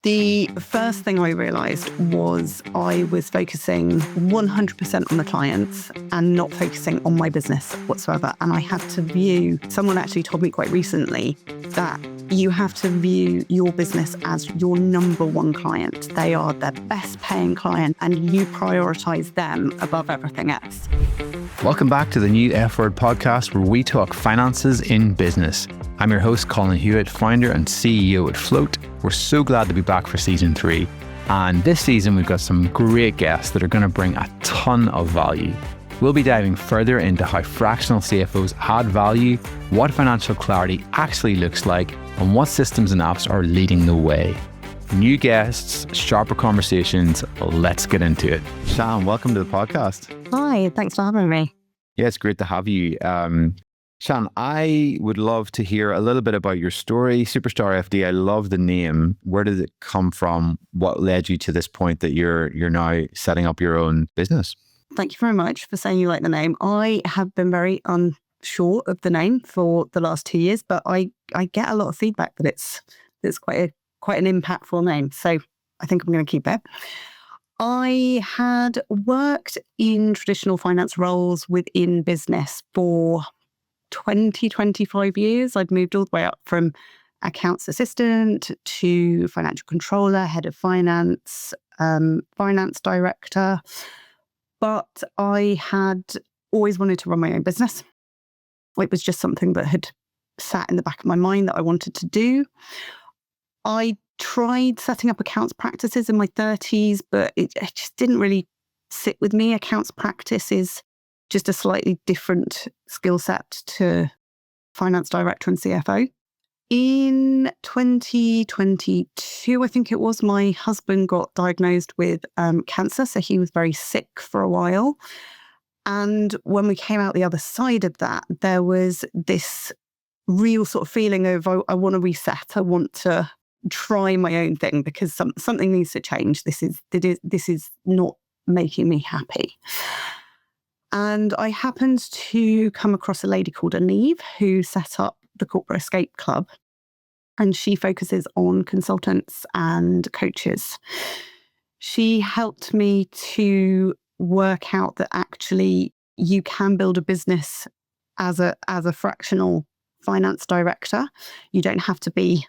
The first thing I realised was I was focusing 100% on the clients and not focusing on my business whatsoever. And I had to view, someone actually told me quite recently that you have to view your business as your number one client. They are their best paying client and you prioritise them above everything else. Welcome back to the New F Word podcast, where we talk finances in business. I'm your host, Colin Hewitt, founder and CEO at Float. We're so glad to be back for season 3. And this season, we've got some great guests that are going to bring a ton of value. We'll be diving further into how fractional CFOs add value, what financial clarity actually looks like, and what systems and apps are leading the way. New guests, sharper conversations. Let's get into it. Sian, welcome to the podcast. Hi, thanks for having me. Yeah, it's great to have you. Sian, I would love to hear a little bit about your story. Superstar FD, I love the name. Where did it come from? What led you to this point that you're now setting up your own business? Thank you very much for saying you like the name. I have been very unsure of the name for the last 2 years, but I get a lot of feedback that it's quite an impactful name. So I think I'm going to keep it. I had worked in traditional finance roles within business for 25 years. I'd moved all the way up from accounts assistant to financial controller, head of finance, finance director. But I had always wanted to run my own business. It was just something that had sat in the back of my mind that I wanted to do. I tried setting up accounts practices in my 30s, but it just didn't really sit with me. Accounts practice is just a slightly different skill set to finance director and CFO. In 2022, I think it was, my husband got diagnosed with cancer. So he was very sick for a while. And when we came out the other side of that, there was this real sort of feeling of, I want to reset. I want to try my own thing because something needs to change. This is not making me happy. And I happened to come across a lady called Anive who set up the Corporate Escape Club. And she focuses on consultants and coaches. She helped me to work out that actually you can build a business as a fractional finance director. You don't have to be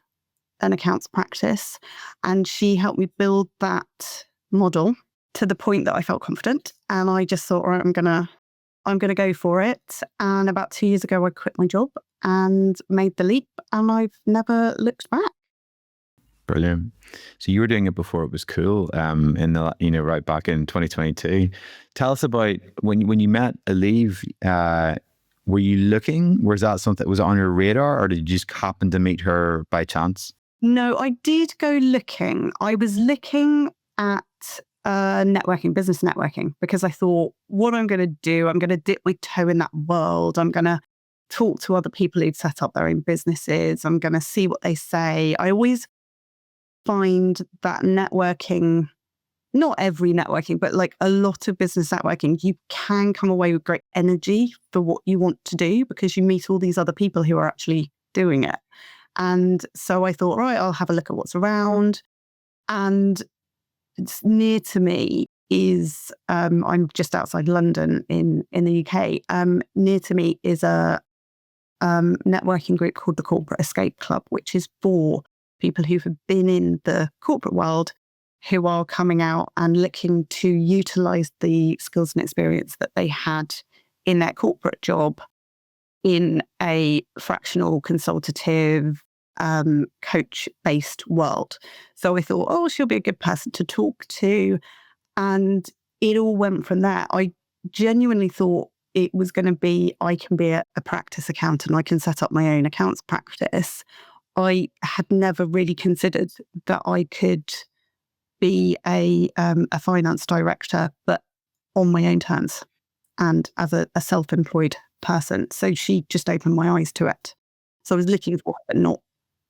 an accounts practice. And she helped me build that model to the point that I felt confident. And I just thought, all right, I'm gonna go for it. And about 2 years ago, I quit my job and made the leap, and I've never looked back. Brilliant. So you were doing it before it was cool, right back in 2022. Tell us about when you met Anive. Were you looking? Was that something that was on your radar, or did you just happen to meet her by chance? No, I did go looking. I was looking at business networking, because I thought, what I'm going to do, I'm going to dip my toe in that world. I'm going to talk to other people who've set up their own businesses. I'm going to see what they say. I always find that networking, not every networking, but like a lot of business networking, you can come away with great energy for what you want to do because you meet all these other people who are actually doing it. And so I thought, right, I'll have a look at what's around. And it's near to me is, I'm just outside London in the UK. Near to me is a networking group called the Corporate Escape Club, which is for people who have been in the corporate world who are coming out and looking to utilize the skills and experience that they had in their corporate job in a fractional consultative coach-based world. So I thought, oh, she'll be a good person to talk to. And it all went from there. I genuinely thought it was going to be, I can be a practice accountant. I can set up my own accounts practice. I had never really considered that I could be a finance director, but on my own terms and as a self-employed person. So she just opened my eyes to it. So I was looking for it, but not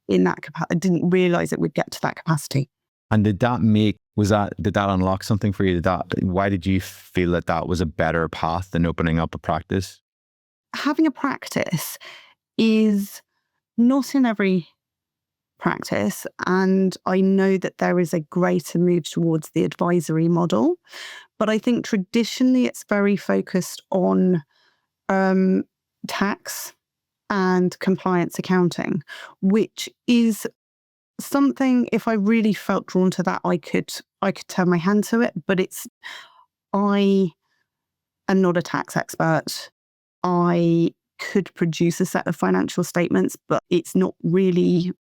in that capacity. I didn't realize it would get to that capacity. And did that unlock something for you? Why did you feel that was a better path than opening up a practice? Having a practice is not in every practice. And I know that there is a greater move towards the advisory model. But I think traditionally it's very focused on tax and compliance accounting, which is something, if I really felt drawn to that, I could turn my hand to it. But I am not a tax expert. I could produce a set of financial statements, but it's not really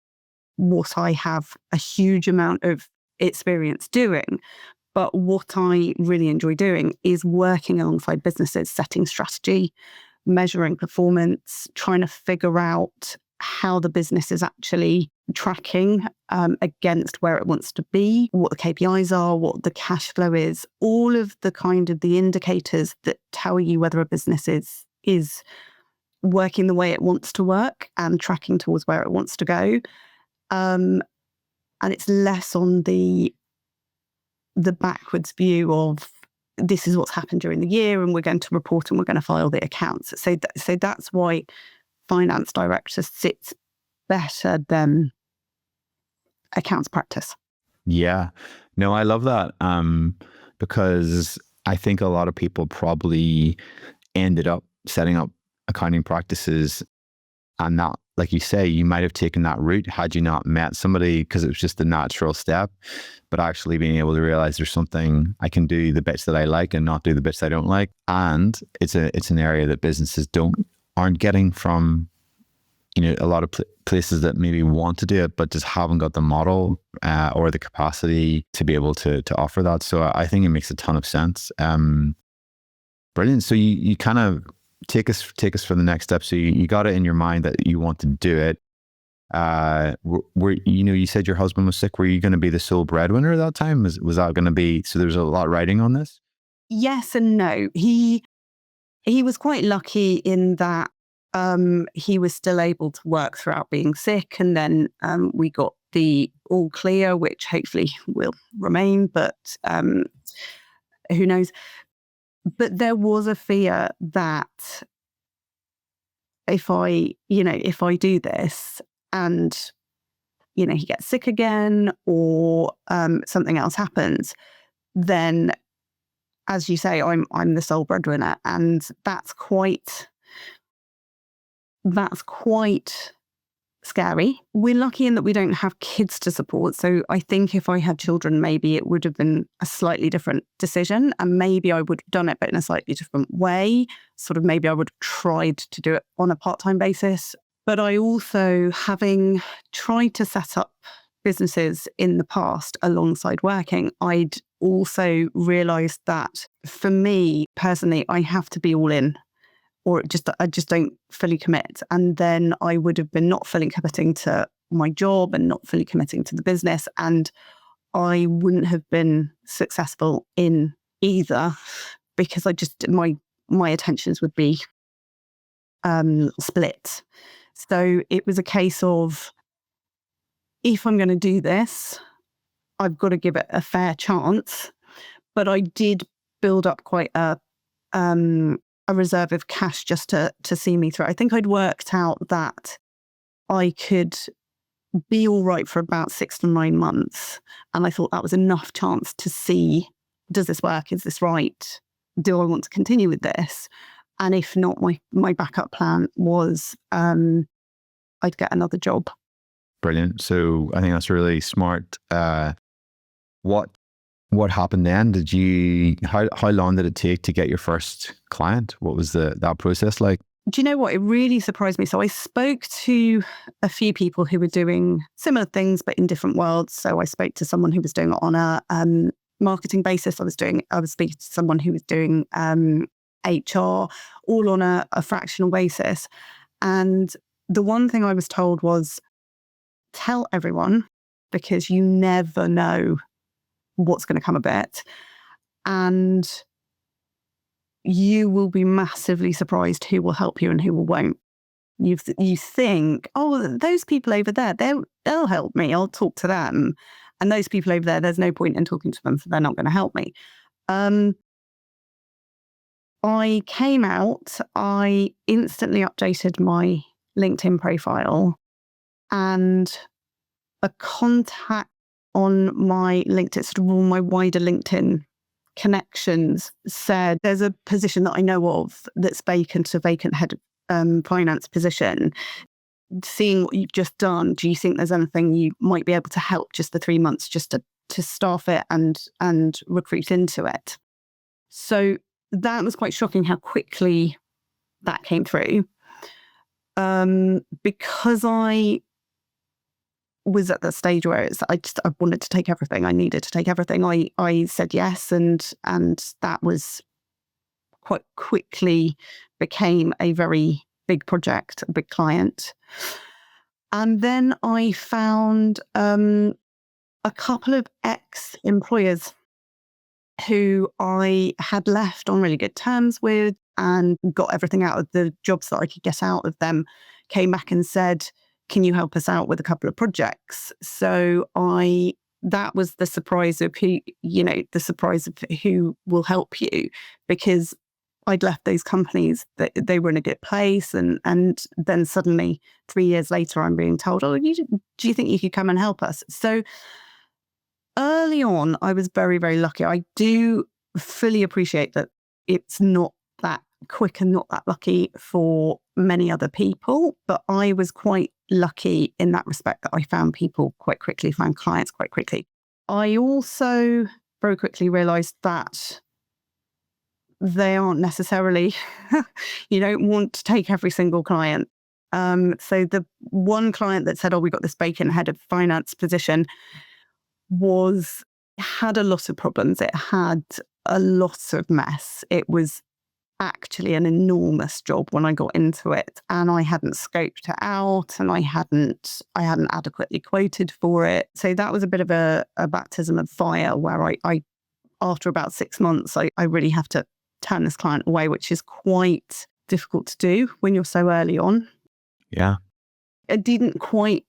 what I have a huge amount of experience doing. But what I really enjoy doing is working alongside businesses, setting strategy, measuring performance, trying to figure out how the business is actually tracking against where it wants to be, what the KPIs are, what the cash flow is, all of the kind of the indicators that tell you whether a business is working the way it wants to work and tracking towards where it wants to go. And it's less on the backwards view of this is what's happened during the year and we're going to report and we're going to file the accounts. So that's why finance director sits better than accounts practice. Yeah. No, I love that because I think a lot of people probably ended up setting up accounting practices and not, like you say, you might have taken that route had you not met somebody because it was just a natural step, but actually being able to realize there's something I can do the bits that I like and not do the bits I don't like. And it's an area that businesses aren't getting from, a lot of places that maybe want to do it, but just haven't got the model or the capacity to be able to offer that. So I think it makes a ton of sense. Brilliant. So you kind of take us for the next step. So you got it in your mind that you want to do it. You said your husband was sick. Were you going to be the sole breadwinner at that time? Was that going to be, so there's a lot riding on this? Yes and no. He was quite lucky in that he was still able to work throughout being sick. And then we got the all clear, which hopefully will remain, but who knows? But there was a fear that if I do this and, he gets sick again or something else happens, then, as you say, I'm the sole breadwinner. And that's quite scary. We're lucky in that we don't have kids to support. So I think if I had children, maybe it would have been a slightly different decision. And maybe I would have done it, but in a slightly different way. Sort of maybe I would have tried to do it on a part-time basis. But I also, having tried to set up businesses in the past alongside working, I'd also realised that for me personally, I have to be all in. Or I just don't fully commit. And then I would have been not fully committing to my job and not fully committing to the business. And I wouldn't have been successful in either because my attentions would be split. So it was a case of, if I'm going to do this, I've got to give it a fair chance. But I did build up quite a reserve of cash just to see me through. I think I'd worked out that I could be all right for about 6 to 9 months. And I thought that was enough chance to see, does this work? Is this right? Do I want to continue with this? And if not, my backup plan was I'd get another job. Brilliant. So I think that's really smart. What happened then? How long did it take to get your first client? What was that process like? Do you know what? It really surprised me. So I spoke to a few people who were doing similar things, but in different worlds. So I spoke to someone who was doing it on a marketing basis. I was speaking to someone who was doing HR, all on a fractional basis. And the one thing I was told was, tell everyone, because you never know what's going to come of it. And you will be massively surprised who will help you and who won't. You think, oh, those people over there, they'll help me. I'll talk to them. And those people over there, there's no point in talking to them, so they're not going to help me. I came out, I instantly updated my LinkedIn profile, and a contact on my LinkedIn, sort of all my wider LinkedIn connections, said there's a position that I know of that's vacant, a vacant head of finance position. Seeing what you've just done, do you think there's anything you might be able to help just the 3 months just to staff it and recruit into it? So that was quite shocking how quickly that came through. Because I was at that stage where I wanted to take everything. I needed to take everything. I said yes, and that was quite quickly became a very big project, a big client. And then I found a couple of ex-employers who I had left on really good terms with and got everything out of the jobs that I could get out of them, came back and said, can you help us out with a couple of projects? So that was the surprise of who will help you, because I'd left those companies that they were in a good place. And then suddenly 3 years later, I'm being told, oh, do you think you could come and help us? So early on, I was very, very lucky. I do fully appreciate that it's not that quick and not that lucky for many other people, but I was quite lucky in that respect that I found people quite quickly, found clients quite quickly. I also very quickly realized that they aren't necessarily, you don't want to take every single client. So the one client that said, oh, we got this vacant head of finance position had a lot of problems. It had a lot of mess. It was actually an enormous job when I got into it, and I hadn't scoped it out, and I hadn't adequately quoted for it. So that was a bit of a baptism of fire, where I after about 6 months, I really have to turn this client away, which is quite difficult to do when you're so early on. Yeah. I didn't quite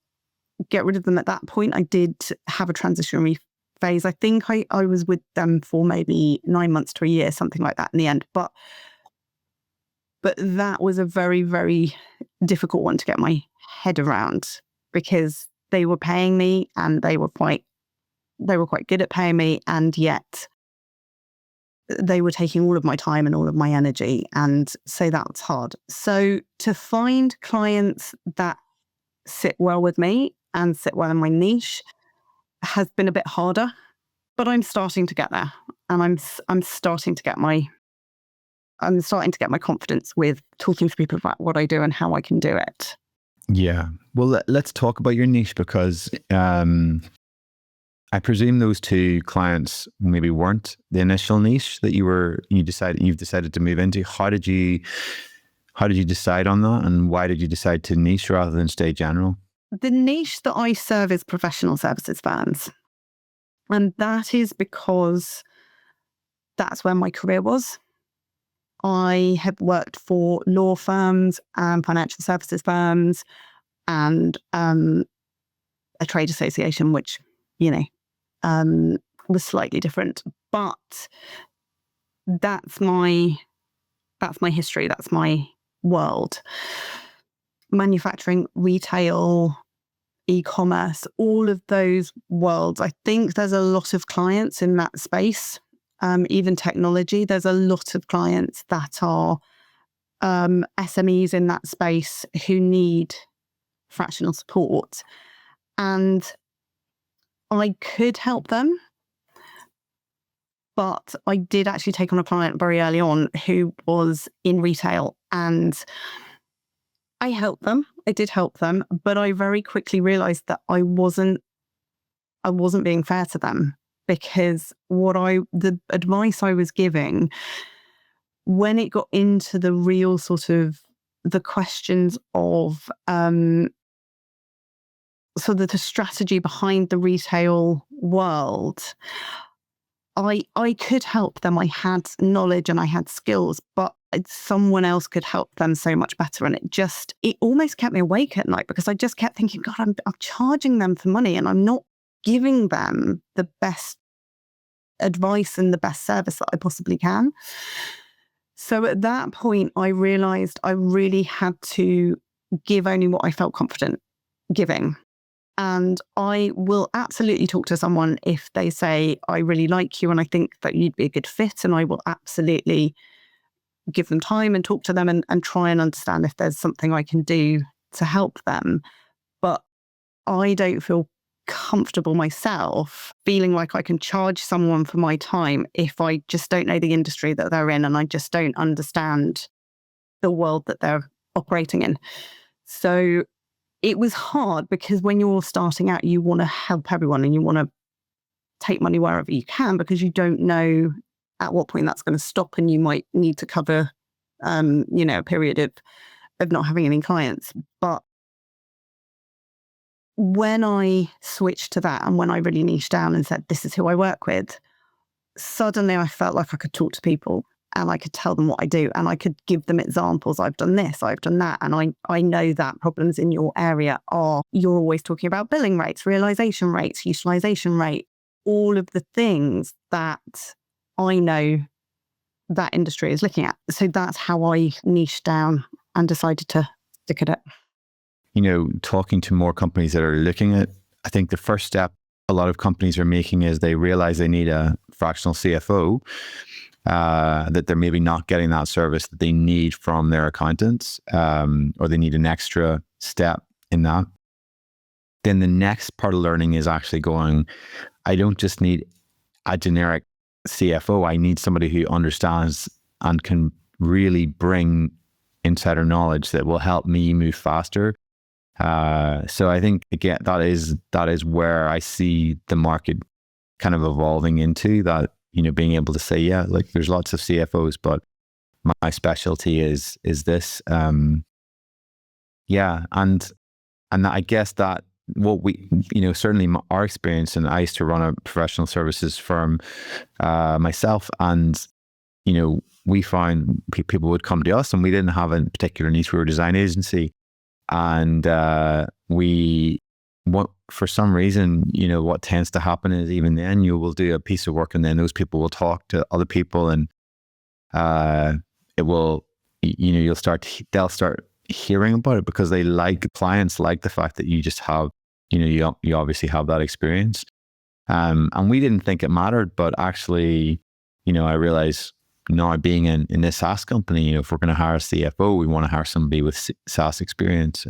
get rid of them at that point. I did have a transitionary phase. I think I was with them for maybe 9 months to a year, something like that in the end. But that was a very, very difficult one to get my head around, because they were paying me and they were quite good at paying me, and yet they were taking all of my time and all of my energy. And so that was hard. So to find clients that sit well with me and sit well in my niche has been a bit harder, but I'm starting to get there, and I'm starting to get my confidence with talking to people about what I do and how I can do it. Yeah. Well, let's talk about your niche, because I presume those two clients maybe weren't the initial niche that you've decided to move into. How did you decide on that, and why did you decide to niche rather than stay general? The niche that I serve is professional services firms. And that is because that's where my career was. I have worked for law firms and financial services firms and a trade association, which, was slightly different. But that's my history. That's my world. Manufacturing, retail, e-commerce, all of those worlds. I think there's a lot of clients in that space. Even technology, there's a lot of clients that are SMEs in that space who need fractional support. And I could help them, but I did actually take on a client very early on who was in retail, and I helped them. I did help them, but I very quickly realized that I wasn't being fair to them, because the advice I was giving, when it got into the real sort of the questions of sort of the strategy behind the retail world, I could help them. I had knowledge and I had skills, but someone else could help them so much better. And it almost kept me awake at night, because I just kept thinking, God, I'm charging them for money and I'm not giving them the best advice and the best service that I possibly can. So at that point, I realized I really had to give only what I felt confident giving. And I will absolutely talk to someone if they say, I really like you and I think that you'd be a good fit. And I will absolutely give them time and talk to them and try and understand if there's something I can do to help them. But I don't feel comfortable myself feeling like I can charge someone for my time if I just don't know the industry that they're in and I just don't understand the world that they're operating in. So it was hard because when you're starting out, you want to help everyone and you want to take money wherever you can because you don't know at what point that's going to stop and you might need to cover, a period of not having any clients. But when I switched to that and when I really niched down and said, this is who I work with, suddenly I felt like I could talk to people and I could tell them what I do and I could give them examples. I've done this, I've done that. And I know that problems in your area are, you're always talking about billing rates, realization rates, utilization rate, all of the things that I know that industry is looking at. So that's how I niched down and decided to stick at it. Talking to more companies that are looking at, I think the first step a lot of companies are making is they realize they need a fractional CFO, that they're maybe not getting that service that they need from their accountants, or they need an extra step in that. Then the next part of learning is actually going, I don't just need a generic CFO. I need somebody who understands and can really bring insider knowledge that will help me move faster. So I think, again, that is where I see the market kind of evolving into that, being able to say, yeah, like there's lots of CFOs, but my specialty is this. Yeah. And I guess that what we, certainly our experience, and I used to run a professional services firm myself, and, we found people would come to us and we didn't have a particular niche. We were a design agency. And for some reason, what tends to happen is even then you will do a piece of work and then those people will talk to other people and it will, they'll start hearing about it because clients like the fact that you just have, you obviously have that experience. And we didn't think it mattered, but actually, I realized now being in this SaaS company, if we're going to hire a CFO, we want to hire somebody with SaaS experience.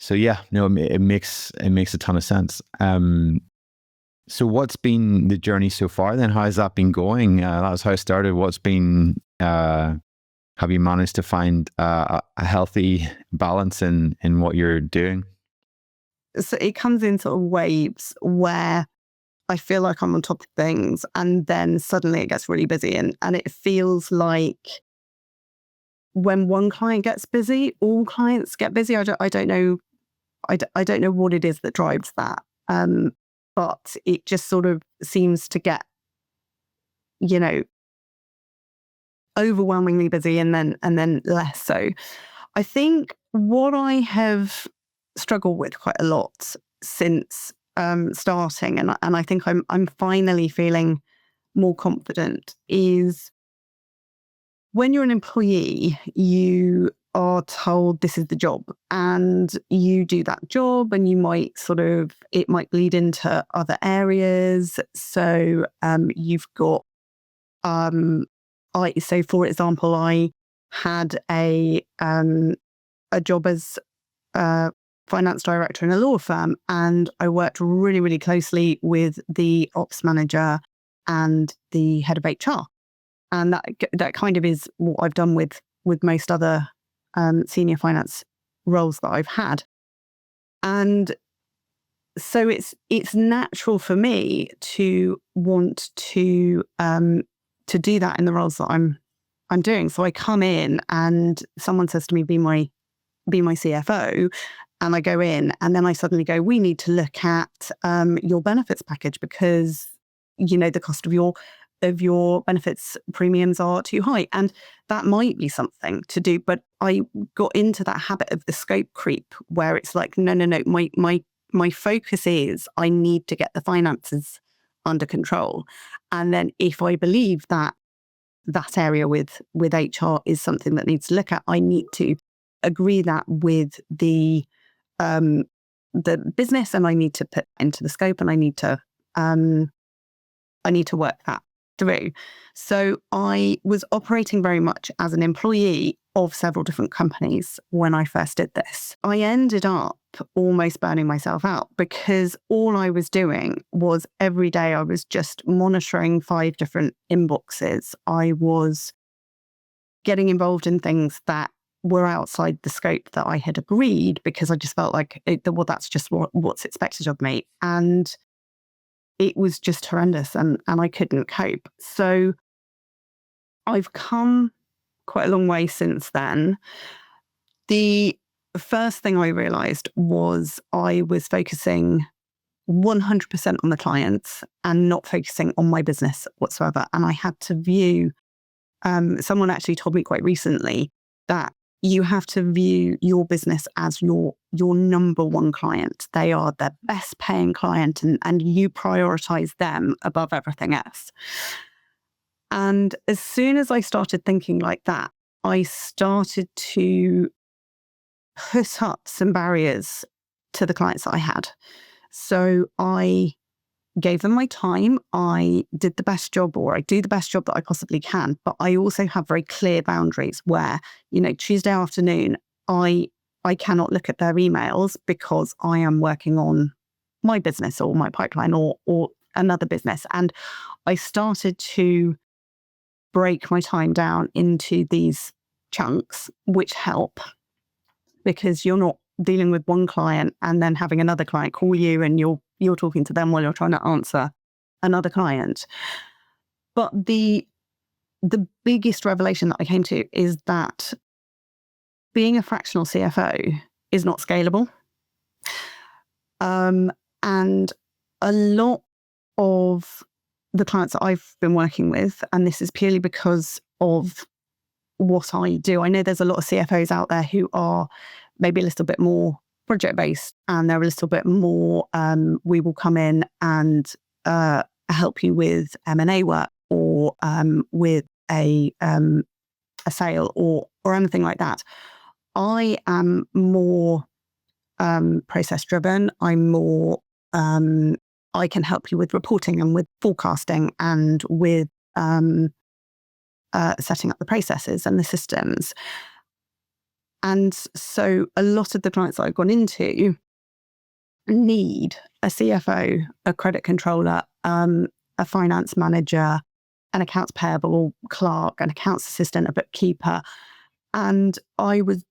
So yeah, it makes a ton of sense. So what's been the journey so far then? How has that been going? That was how it started. Have you managed to find a healthy balance in what you're doing? So it comes in sort of waves where I feel like I'm on top of things and then suddenly it gets really busy and it feels like when one client gets busy, all clients get busy. I don't know what it is that drives that. But it just sort of seems to get, overwhelmingly busy and then less so. I think what I have struggled with quite a lot since starting, and I think I'm finally feeling more confident, is when you're an employee, you are told this is the job and you do that job and you might it might bleed into other areas. So you've got, so for example, I had a job as a finance director in a law firm, and I worked really, really closely with the ops manager and the head of HR. And that kind of is what I've done with most other senior finance roles that I've had. And so it's natural for me to want to do that in the roles that I'm doing. So I come in and someone says to me, be my CFO. And I go in and then I suddenly go, we need to look at your benefits package because, the cost of your benefits premiums are too high. And that might be something to do. But I got into that habit of the scope creep where it's like, no, my focus is I need to get the finances under control. And then if I believe that area with HR is something that needs to look at, I need to agree that with the the business, and I need to put into the scope, and I need to work that through. So I was operating very much as an employee of several different companies when I first did this. I ended up almost burning myself out because all I was doing was every day I was just monitoring 5 different inboxes. I was getting involved in things that were outside the scope that I had agreed because I just felt like, that's just what's expected of me. And it was just horrendous and I couldn't cope. So I've come quite a long way since then. The first thing I realized was I was focusing 100% on the clients and not focusing on my business whatsoever. And I had to view, someone actually told me quite recently that you have to view your business as your number one client. They are the best paying client, and you prioritize them above everything else. And as soon as I started thinking like that, I started to put up some barriers to the clients that I had. So I gave them my time. I did the best job, or I do the best job that I possibly can. But I also have very clear boundaries where, Tuesday afternoon, I cannot look at their emails because I am working on my business or my pipeline or another business. And I started to break my time down into these chunks, which help because you're not dealing with one client and then having another client call you and you're talking to them while you're trying to answer another client. But the biggest revelation that I came to is that being a fractional CFO is not scalable. And a lot of the clients that I've been working with, and this is purely because of what I do, I know there's a lot of CFOs out there who are maybe a little bit more project-based, and they're a little bit more, we will come in and help you with M&A work or with a sale or anything like that. I am more process-driven. I'm more, I can help you with reporting and with forecasting and with setting up the processes and the systems. And so a lot of the clients that I've gone into need a CFO, a credit controller, a finance manager, an accounts payable clerk, an accounts assistant, a bookkeeper. And I was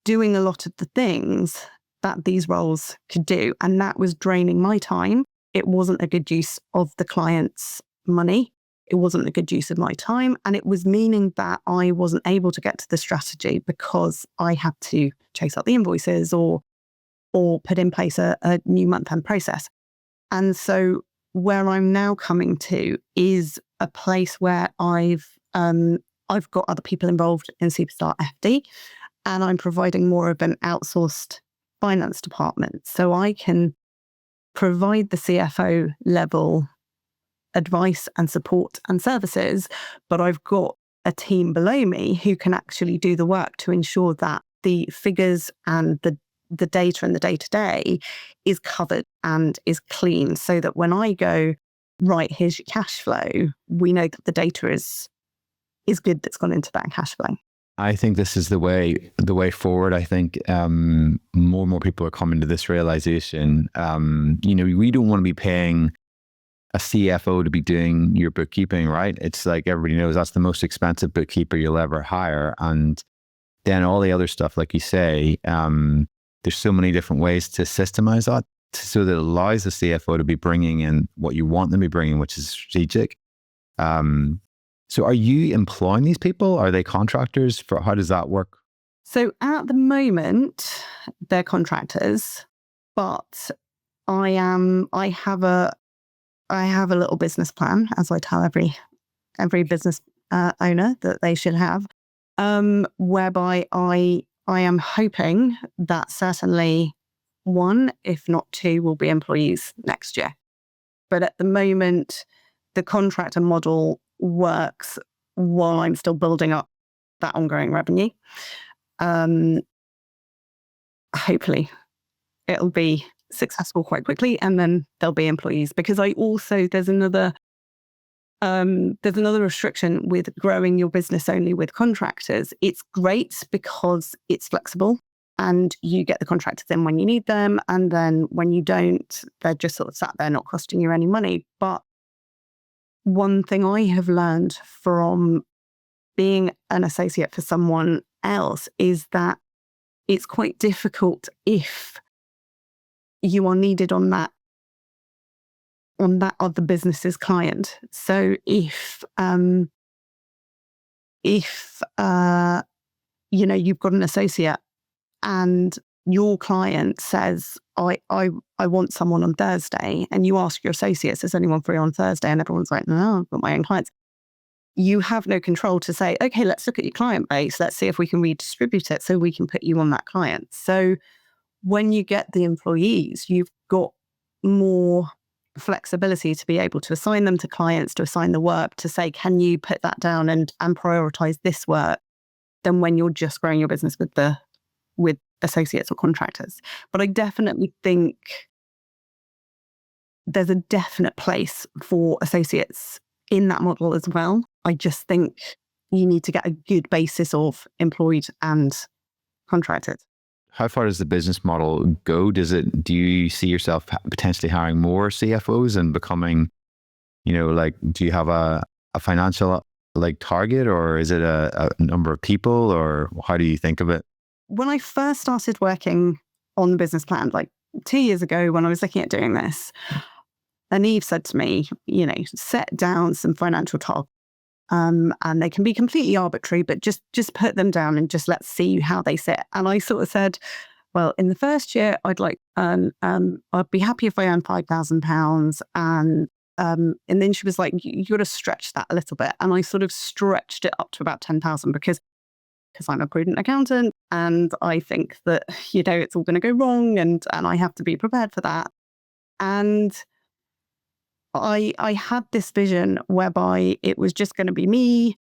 doing a lot of the things that these roles could do. And that was draining my time. It wasn't a good use of the client's money. It wasn't a good use of my time. And it was meaning that I wasn't able to get to the strategy because I had to chase up the invoices or put in place a new month-end process. And so where I'm now coming to is a place where I've got other people involved in Superstar FD, and I'm providing more of an outsourced finance department. So I can provide the CFO level advice and support and services, but I've got a team below me who can actually do the work to ensure that the figures and the data and the day-to-day is covered and is clean, so that when I go, right, here's your cash flow, we know that the data is good that's gone into that cash flow. I think this is the way forward. I think more and more people are coming to this realization. We don't want to be paying a CFO to be doing your bookkeeping, right? It's like everybody knows that's the most expensive bookkeeper you'll ever hire. And then all the other stuff, like you say, there's so many different ways to systemize that so that it allows the CFO to be bringing in what you want them to be bringing, which is strategic. So are you employing these people? Are they contractors? How does that work? So at the moment, they're contractors, but I have a little business plan, as I tell every business owner that they should have, whereby I am hoping that certainly 1, if not 2, will be employees next year. But at the moment, the contractor model works while I'm still building up that ongoing revenue. Hopefully, it'll be successful quite quickly, and then there'll be employees. Because there's another restriction with growing your business only with contractors. It's great because it's flexible and you get the contractors in when you need them. And then when you don't, they're just sort of sat there not costing you any money. But one thing I have learned from being an associate for someone else is that it's quite difficult if you are needed on that other business's client. So if you've got an associate and your client says, I want someone on Thursday, and you ask your associates, is anyone free on Thursday? And everyone's like, no, I've got my own clients. You have no control to say, okay, let's look at your client base. Let's see if we can redistribute it so we can put you on that client. So when you get the employees, you've got more flexibility to be able to assign them to clients, to assign the work, to say, can you put that down and prioritize this work, than when you're just growing your business with associates or contractors. But I definitely think there's a definite place for associates in that model as well. I just think you need to get a good basis of employed and contracted. How far does the business model go? Do you see yourself potentially hiring more CFOs and becoming, do you have a financial target, or is it a number of people, or how do you think of it? When I first started working on the business plan, 2 years ago, when I was looking at doing this, Eve said to me, set down some financial targets. And they can be completely arbitrary, but just put them down and just let's see how they sit. And I sort of said, well, in the first year, I'd be happy if I earned £5,000. And then she was like, you got to stretch that a little bit. And I sort of stretched it up to about 10,000 because I'm a prudent accountant and I think that, it's all going to go wrong and I have to be prepared for that. And I had this vision whereby it was just going to be me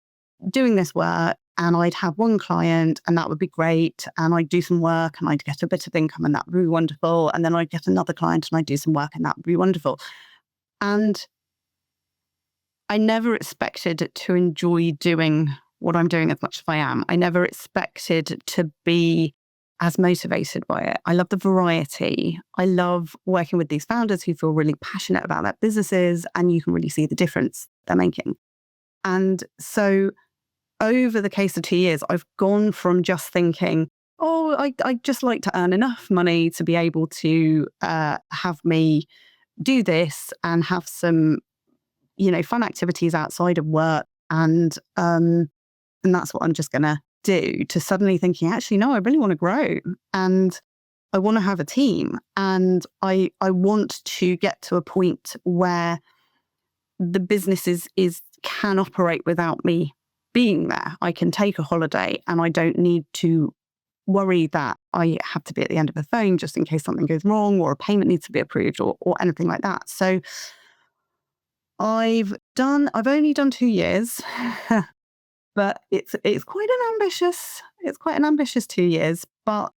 doing this work, and I'd have one client and that would be great. And I'd do some work and I'd get a bit of income and that would be wonderful. And then I'd get another client and I'd do some work and that would be wonderful. And I never expected to enjoy doing what I'm doing as much as I am. I never expected to be as motivated by it. I love the variety. I love working with these founders who feel really passionate about their businesses, and you can really see the difference they're making. And so over the case of 2 years, I've gone from just thinking, I just like to earn enough money to be able to have me do this and have some, fun activities outside of work. And that's what I'm just going to do, to suddenly thinking, actually, no, I really want to grow and I want to have a team. And I want to get to a point where the business can operate without me being there. I can take a holiday and I don't need to worry that I have to be at the end of the phone just in case something goes wrong or a payment needs to be approved or anything like that. So I've only done 2 years, but it's quite an ambitious 2 years, but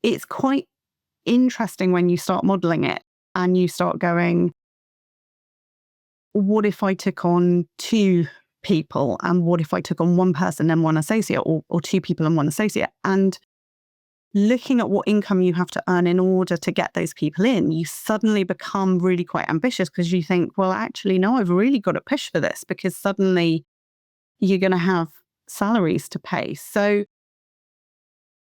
it's quite interesting when you start modeling it and you start going, what if I took on 2 people, and what if I took on 1 person and 1 associate, or 2 people and 1 associate? And looking at what income you have to earn in order to get those people in, you suddenly become really quite ambitious, because you think, well, actually, no, I've really got to push for this, because suddenly you're going to have salaries to pay. So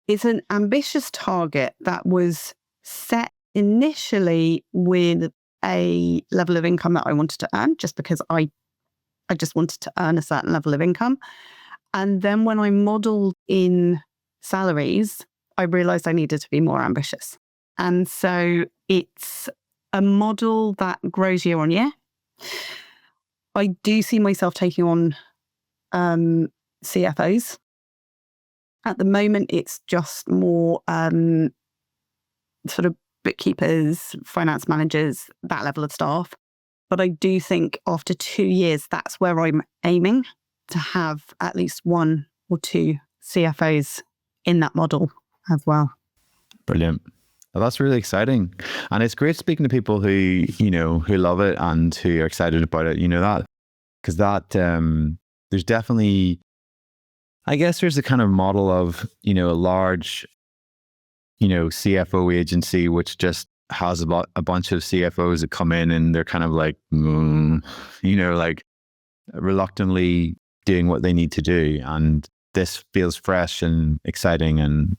it's an ambitious target that was set initially with a level of income that I wanted to earn, just because I just wanted to earn a certain level of income. And then when I modeled in salaries, I realized I needed to be more ambitious. And so it's a model that grows year on year. I do see myself taking on CFOs. At the moment, it's just more sort of bookkeepers, finance managers, that level of staff. But I do think after 2 years, that's where I'm aiming to have at least 1 or 2 CFOs in that model as well. Brilliant. Well, that's really exciting. And it's great speaking to people who, who love it and who are excited about it, that, because there's definitely, I guess there's a kind of model of, a large, CFO agency, which just has a bunch of CFOs that come in and they're kind of like, like reluctantly doing what they need to do. And this feels fresh and exciting and,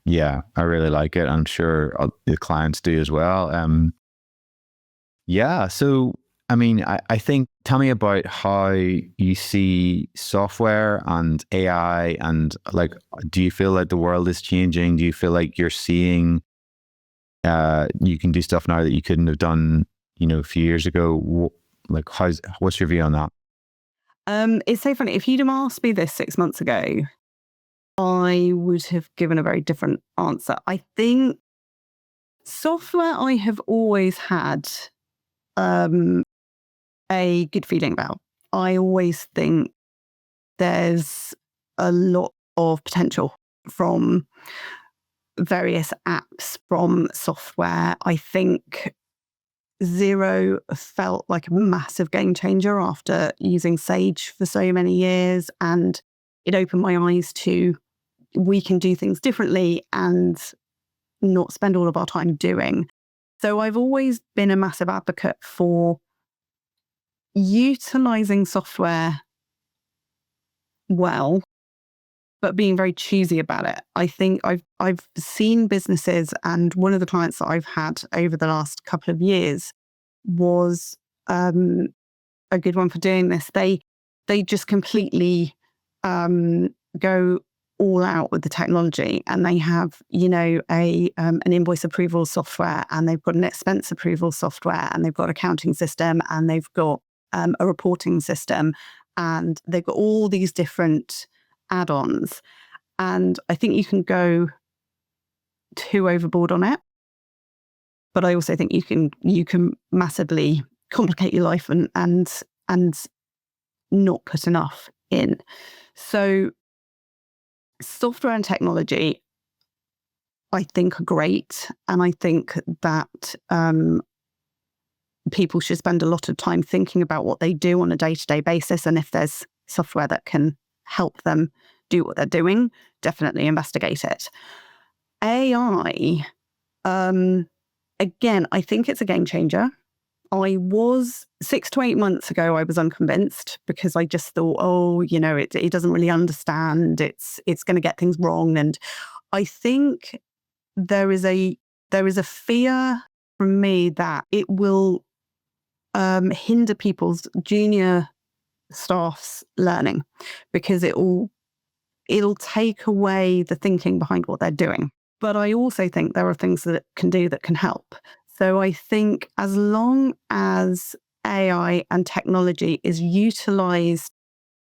yeah, I really like it. I'm sure the clients do as well. Yeah. So, I mean, I think, tell me about how you see software and AI and like, do you feel like the world is changing? Do you feel like you're seeing, you can do stuff now that you couldn't have done, a few years ago? Like, what's your view on that? It's so funny. If you'd have asked me this 6 months ago, I would have given a very different answer. I think software I have always had a good feeling about. I always think there's a lot of potential from various apps, from software. I think Zero felt like a massive game changer after using Sage for so many years, and it opened my eyes to we can do things differently and not spend all of our time doing. So I've always been a massive advocate for utilizing software well, but being very choosy about it. I think I've seen businesses, and one of the clients that I've had over the last couple of years was a good one for doing this. They just completely go all out with the technology, and they have an invoice approval software, and they've got an expense approval software, and they've got an accounting system, and they've got a reporting system, and they've got all these different add-ons. And I think you can go too overboard on it, but I also think you can massively complicate your life and not put enough in. So software and technology, I think, are great, and I think that people should spend a lot of time thinking about what they do on a day-to-day basis, and if there's software that can help them do what they're doing, definitely investigate it. AI, again, I think it's a game changer. I was 6 to 8 months ago, I was unconvinced because I just thought, it doesn't really understand. It's going to get things wrong. And I think there is a fear from me that it will hinder people's junior staff's learning, because it'll take away the thinking behind what they're doing. But I also think there are things that it can do that can help. So I think as long as AI and technology is utilized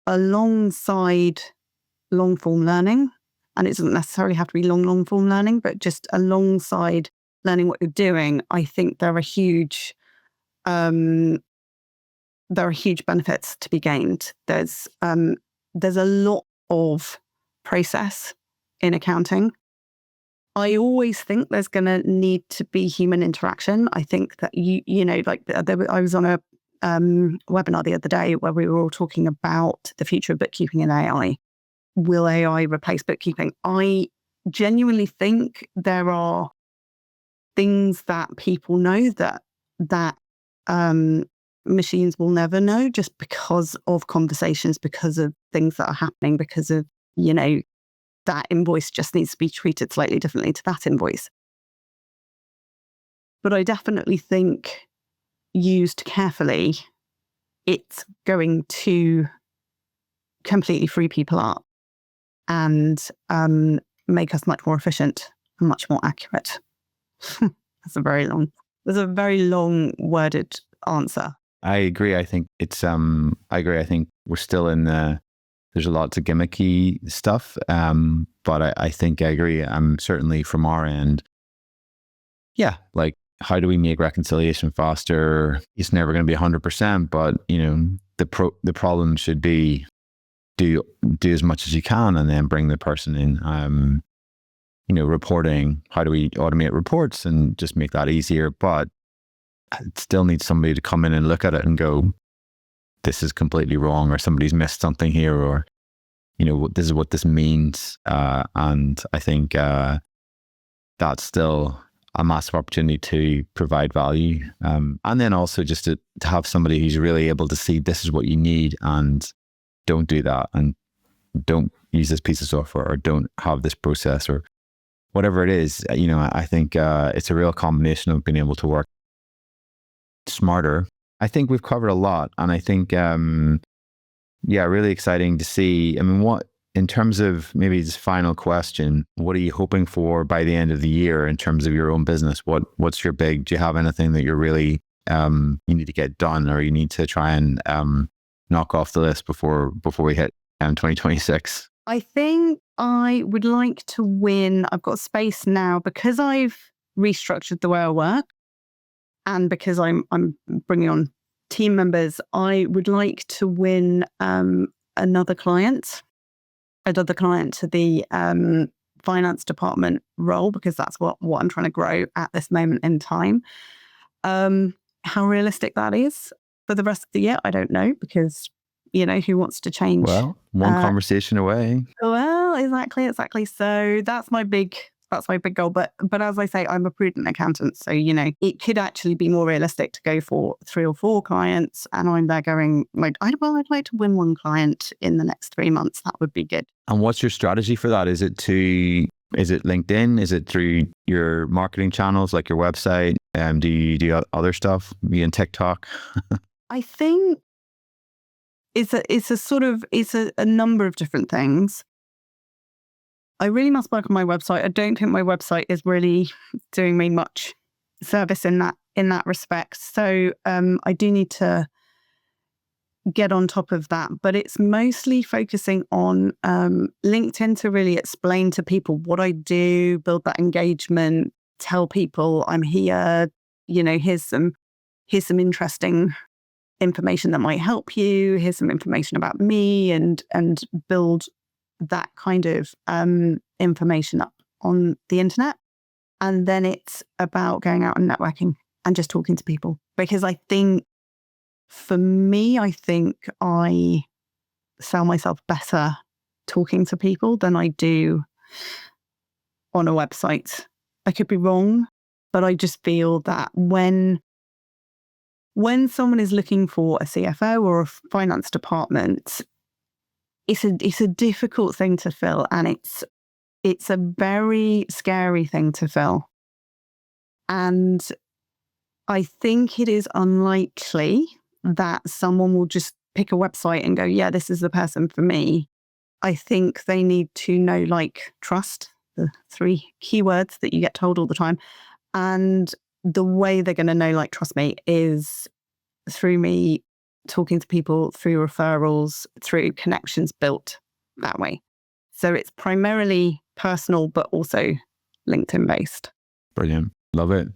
alongside long form learning, and it doesn't necessarily have to be long form learning, but just alongside learning what you're doing, I think there are huge benefits to be gained. There's a lot of process in accounting. I always think there's going to need to be human interaction. I think that I was on a webinar the other day where we were all talking about the future of bookkeeping and AI. Will AI replace bookkeeping? I genuinely think there are things that people know that machines will never know, just because of conversations, because of things that are happening, because of, that invoice just needs to be treated slightly differently to that invoice. But I definitely think, used carefully, it's going to completely free people up and make us much more efficient and much more accurate. That's a very long worded answer. I agree. I think it's, I agree. I think we're still in there's a lot of gimmicky stuff. But I think I agree. Certainly from our end. Yeah. Like, how do we make reconciliation faster? It's never going to be 100%, but the problem should be do as much as you can and then bring the person in. reporting. How do we automate reports and just make that easier? But it still needs somebody to come in and look at it and go, this is completely wrong, or somebody's missed something here, or, this is what this means. And I think that's still a massive opportunity to provide value. And then also just to have somebody who's really able to see this is what you need, and don't do that, and don't use this piece of software, or don't have this process, or whatever it is. I think it's a real combination of being able to work smarter. I think we've covered a lot, and I think, really exciting to see. What, in terms of maybe this final question, what are you hoping for by the end of the year in terms of your own business? What's your do you have anything that you're really, you need to get done, or you need to try and knock off the list before we hit 2026? I think I would like to win. I've got space now because I've restructured the way I work, and because I'm bringing on team members. I would like to win another client to the finance department role, because that's what I'm trying to grow at this moment in time. How realistic that is for the rest of the year, I don't know, because who wants to change? Well, one conversation away. Well, exactly. So that's my big goal. But as I say, I'm a prudent accountant, so it could actually be more realistic to go for 3 or 4 clients, and I'm there going like, I'd like to win one client in the next 3 months. That would be good. And what's your strategy for that? Is it LinkedIn? Is it through your marketing channels like your website? Do you do other stuff? Be in TikTok? I think it's a number of different things. I really must work on my website. I don't think my website is really doing me much service in that respect. So I do need to get on top of that. But it's mostly focusing on LinkedIn to really explain to people what I do, build that engagement, tell people I'm here. Here's some interesting information that might help you. Here's some information about me, and build that kind of information up on the internet. And then it's about going out and networking and just talking to people. Because I think, for me, I sell myself better talking to people than I do on a website. I could be wrong, but I just feel that when someone is looking for a CFO or a finance department, it's a difficult thing to fill, and it's a very scary thing to fill. And I think it is unlikely that someone will just pick a website and go, yeah, this is the person for me. I think they need to know, like, trust, the 3 keywords that you get told all the time. And the way they're going to know, like, trust me, is through me talking to people, through referrals, through connections built that way. So it's primarily personal, but also LinkedIn based. Brilliant. Love it.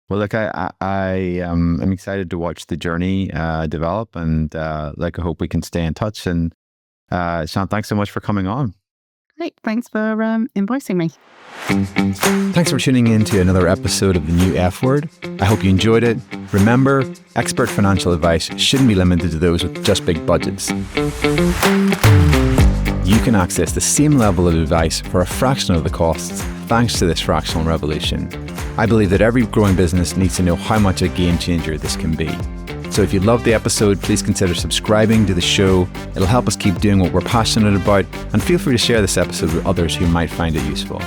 Well, look, I'm excited to watch the journey develop, and I hope we can stay in touch. And Sian, thanks so much for coming on. Great. Thanks for inviting me. Thanks for tuning in to another episode of The New F Word. I hope you enjoyed it. Remember, expert financial advice shouldn't be limited to those with just big budgets. You can access the same level of advice for a fraction of the costs thanks to this fractional revolution. I believe that every growing business needs to know how much a game changer this can be. So if you loved the episode, please consider subscribing to the show. It'll help us keep doing what we're passionate about, and feel free to share this episode with others who might find it useful.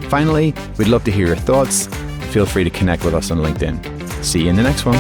Finally, we'd love to hear your thoughts. Feel free to connect with us on LinkedIn. See you in the next one.